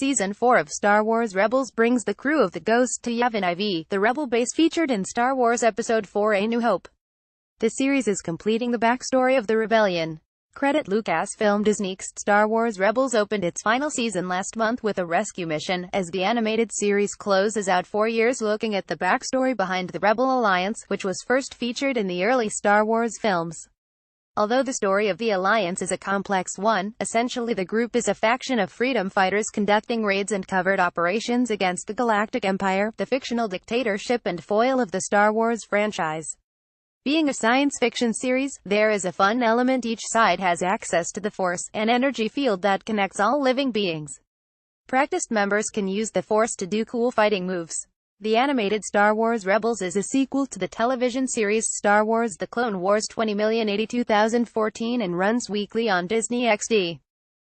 Season 4 of Star Wars Rebels brings the crew of the Ghost to Yavin IV, the Rebel base featured in Star Wars Episode 4 A New Hope. The series is completing the backstory of the rebellion. Credit Lucasfilm. Disney's Star Wars Rebels opened its final season last month with a rescue mission, as the animated series closes out 4 years looking at the backstory behind the Rebel Alliance, which was first featured in the early Star Wars films. Although the story of the Alliance is a complex one, essentially the group is a faction of freedom fighters conducting raids and covert operations against the Galactic Empire, the fictional dictatorship and foil of the Star Wars franchise. Being a science fiction series, there is a fun element. Each side has access to the Force, an energy field that connects all living beings. Practiced members can use the Force to do cool fighting moves. The animated Star Wars Rebels is a sequel to the television series Star Wars The Clone Wars 20,082,014 and runs weekly on Disney XD.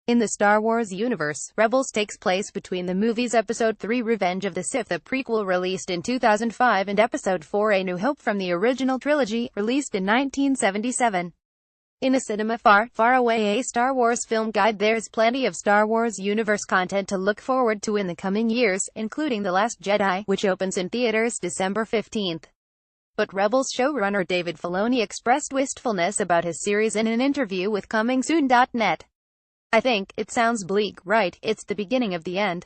In the Star Wars universe, Rebels takes place between the movies Episode 3 Revenge of the Sith, a prequel released in 2005, and Episode 4 A New Hope from the original trilogy, released in 1977. In a cinema far, far away, a Star Wars film guide, there's plenty of Star Wars universe content to look forward to in the coming years, including The Last Jedi, which opens in theaters December 15th. But Rebels showrunner David Filoni expressed wistfulness about his series in an interview with ComingSoon.net. "I think it sounds bleak, right? It's the beginning of the end.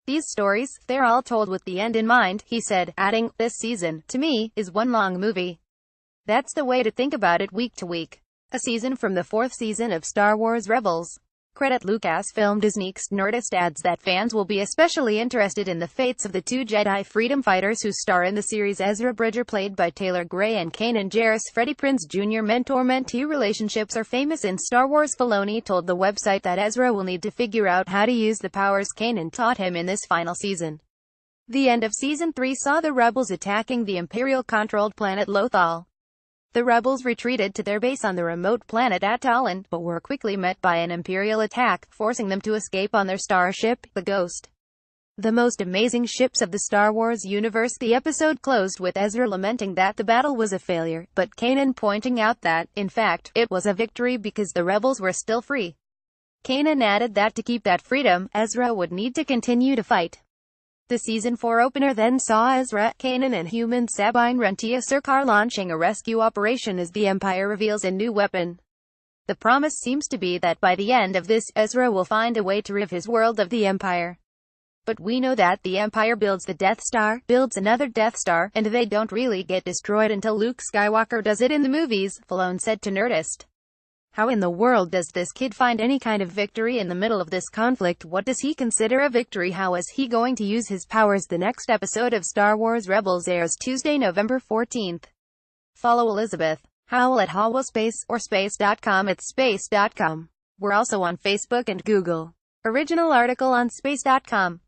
These stories, they're all told with the end in mind," he said, adding, "This season, to me, is one long movie. That's the way to think about it week to week. A season from the 4th season of Star Wars Rebels." Credit Lucasfilm. Disney's Nerdist adds that fans will be especially interested in the fates of the two Jedi freedom fighters who star in the series. Ezra Bridger, played by Taylor Gray, and Kanan Jarrus, Freddie Prinze Jr. mentor-mentee relationships are famous in Star Wars. Filoni told the website that Ezra will need to figure out how to use the powers Kanan taught him in this final season. The end of Season 3 saw the Rebels attacking the Imperial-controlled planet Lothal. The Rebels retreated to their base on the remote planet Atollan, but were quickly met by an Imperial attack, forcing them to escape on their starship, the Ghost. The most amazing ships of the Star Wars universe. The episode closed with Ezra lamenting that the battle was a failure, but Kanan pointing out that, in fact, it was a victory because the Rebels were still free. Kanan added that to keep that freedom, Ezra would need to continue to fight. The Season 4 opener then saw Ezra, Kanan and human Sabine Wrentia Sircar launching a rescue operation as the Empire reveals a new weapon. The promise seems to be that by the end of this, Ezra will find a way to rid his world of the Empire. But we know that the Empire builds the Death Star, builds another Death Star, and they don't really get destroyed until Luke Skywalker does it in the movies, Filoni said to Nerdist. How in the world does this kid find any kind of victory in the middle of this conflict? What does he consider a victory? How is he going to use his powers? The next episode of Star Wars Rebels airs Tuesday, November 14th. Follow Elizabeth Howell at HowellSpace or space.com at space.com. We're also on Facebook and Google. Original article on space.com.